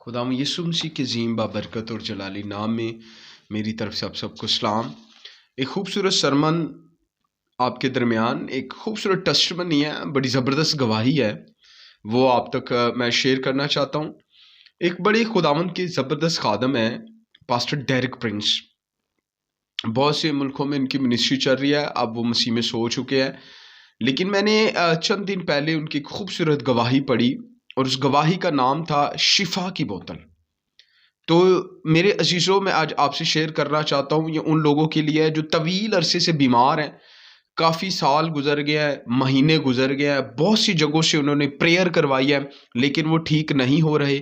खुदाम यीशु मसीह के जीम बाबरकत और जलाली नाम में मेरी तरफ से आप सबको सलाम। एक खूबसूरत सरमन आपके दरमियान, एक खूबसूरत टेस्टिमनी है, बड़ी ज़बरदस्त गवाही है, वो आप तक मैं शेयर करना चाहता हूँ। एक बड़े खुदावंद के ज़बरदस्त खादम है पास्टर डेरिक प्रिंस। बहुत से मुल्कों में इनकी मिनिस्ट्री चल रही है, अब वो मसीह में सो चुके हैं, लेकिन मैंने चंद दिन पहले उनकी खूबसूरत गवाही पढ़ी और उस गवाही का नाम था शिफा की बोतल। तो मेरे अजीज़ों, मैं आज आपसे शेयर करना चाहता हूँ, ये उन लोगों के लिए है जो तवील अरसे से बीमार हैं। काफ़ी साल गुजर गया है, महीने गुजर गए हैं, बहुत सी जगहों से उन्होंने प्रेयर करवाई है लेकिन वो ठीक नहीं हो रहे।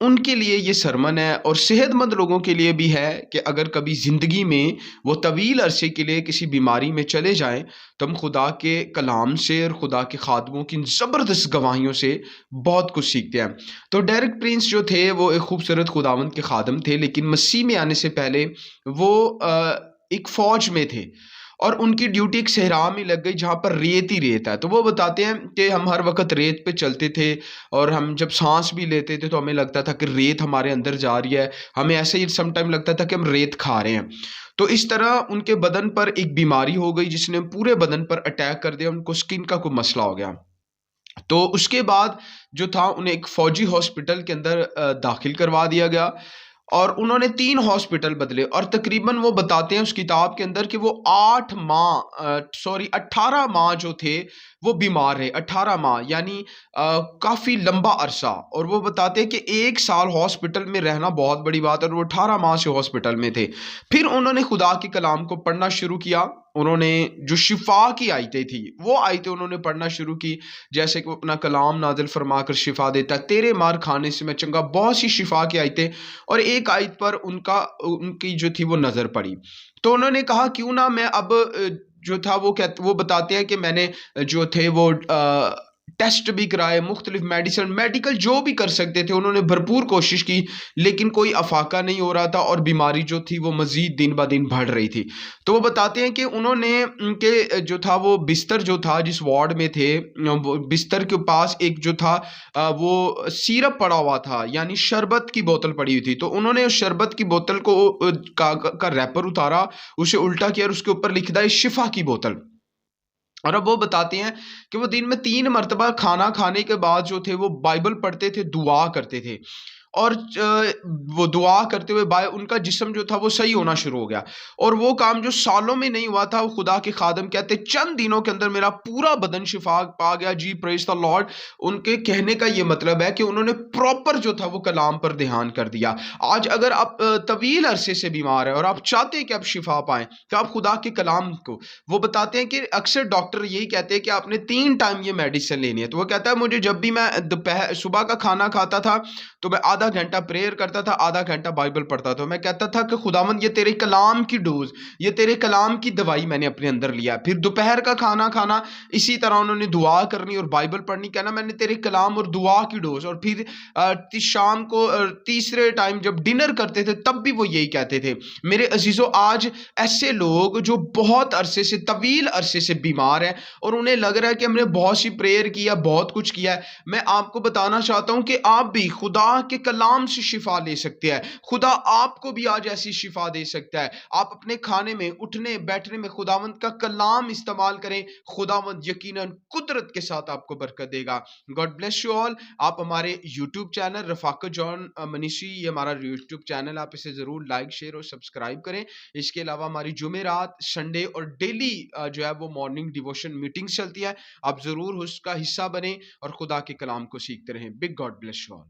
उनके लिए ये सरमन है और सेहतमंद लोगों के लिए भी है कि अगर कभी ज़िंदगी में वो तवील अरसे के लिए किसी बीमारी में चले जाएं तो हम खुदा के कलाम से और खुदा के खादमों की इन ज़बरदस्त गवाहियों से बहुत कुछ सीखते हैं। तो डेरिक प्रिंस जो थे वो एक खूबसूरत खुदावंद के खादम थे, लेकिन मसीह में आने से पहले वो एक फ़ौज में थे और उनकी ड्यूटी एक सहरा में लग गई जहाँ पर रेत ही रेत है। तो वो बताते हैं कि हम हर वक्त रेत पे चलते थे और हम जब सांस भी लेते थे तो हमें लगता था कि रेत हमारे अंदर जा रही है, हमें ऐसे ही सम टाइम लगता था कि हम रेत खा रहे हैं। तो इस तरह उनके बदन पर एक बीमारी हो गई जिसने पूरे बदन पर अटैक कर दिया, उनको स्किन का कोई मसला हो गया। तो उसके बाद जो था उन्हें एक फौजी हॉस्पिटल के अंदर दाखिल करवा दिया गया और उन्होंने 3 हॉस्पिटल बदले और तकरीबन वो बताते हैं उस किताब के अंदर कि वो 18 माह जो थे वो बीमार रहे। 18 माह यानी काफ़ी लंबा अरसा। और वो बताते हैं कि 1 साल हॉस्पिटल में रहना बहुत बड़ी बात है और वो 18 माह से हॉस्पिटल में थे। फिर उन्होंने खुदा के कलाम को पढ़ना शुरू किया। उन्होंने जो शिफा की आयतें थी वो आयतें उन्होंने पढ़ना शुरू की, जैसे कि वो अपना कलाम नाजिल फरमा कर शिफा देता है, तेरे मार खाने से मैं चंगा, बहुत सी शिफा की आयतें। और एक आयत पर उनकी जो थी वो नज़र पड़ी। तो उन्होंने कहा क्यों ना मैं अब जो था वो बताते हैं कि मैंने जो थे वो टेस्ट भी कराए, मुख्तलिफ मेडिकल जो भी कर सकते थे उन्होंने भरपूर कोशिश की, लेकिन कोई अफाका नहीं हो रहा था और बीमारी जो थी वो मज़ीद दिन ब दिन बढ़ रही थी। तो वो बताते हैं कि उन्होंने उनके जो था वो बिस्तर जो था जिस वार्ड में थे, वो बिस्तर के पास एक जो था वो सिरप पड़ा हुआ था, यानी शरबत की बोतल पड़ी हुई थी। तो उन्होंने उस शरबत की बोतल को का रैपर उतारा, उसे उल्टा किया और उसके ऊपर लिख दिया शिफा की बोतल। और अब वो बताते हैं कि वो दिन में 3 मर्तबा खाना खाने के बाद जो थे वो बाइबल पढ़ते थे, दुआ करते थे और वो दुआ करते हुए उनका जिस्म जो था वो सही होना शुरू हो गया। और वो काम जो सालों में नहीं हुआ था, वो खुदा के खादम कहते चंद दिनों के अंदर मेरा पूरा बदन शिफा पा गया। जी प्रेज द लॉर्ड। उनके कहने का ये मतलब है कि उन्होंने प्रॉपर जो था वो कलाम पर ध्यान कर दिया। आज अगर आप तवील अरसे से बीमार है और आप चाहते हैं कि आप शिफा पाएं तो आप खुदा के कलाम को, वो बताते हैं कि अक्सर डॉक्टर यही कहते हैं कि आपने 3 टाइम ये मेडिसिन लेनी है। तो वो कहता है मुझे जब भी मैं दोपहर सुबह का खाना खाता था तो मैं आधा घंटा प्रेयर करता था, आधा घंटा बाइबल पढ़ता था। मैं कहता था कि खुदावंद ये तेरे कलाम की डोज, ये तेरे कलाम की दवाई मैंने अपने अंदर लिया। फिर दोपहर का खाना खाना इसी तरह उन्होंने दुआ करनी और बाइबल पढ़नी, कहना मैंने तेरे कलाम और दुआ की डोज। और फिर शाम को तीसरे टाइम जब डिनर करते थे तब भी वो यही कहते थे। मेरे अजीजों, आज ऐसे लोग जो बहुत अरसे से, तवील अरसे से बीमार हैं और उन्हें लग रहा है कि हमने बहुत सी प्रेयर किया, बहुत कुछ किया है, मैं आपको बताना चाहता हूं कि आप भी खुदा के कलाम से शिफा ले सकते हैं। खुदा आपको भी आज ऐसी शिफा दे सकता है। आप अपने खाने में, उठने बैठने में खुदावंद का कलाम इस्तेमाल करें, खुदावंद यकीनन कुदरत के साथ आपको बरकत देगा। God bless you all. आप हमारे यूट्यूब चैनल रफाकत जॉन मनीषी, ये हमारा यूट्यूब चैनल, आप इसे जरूर लाइक, शेयर और सब्सक्राइब करें। इसके अलावा हमारी जुमेरात, संडे और डेली जो है वो मॉर्निंग डिवोशन मीटिंग्स चलती है। आप जरूर उसका हिस्सा बने और खुदा के कलाम को सीखते रहें। Big God bless you all.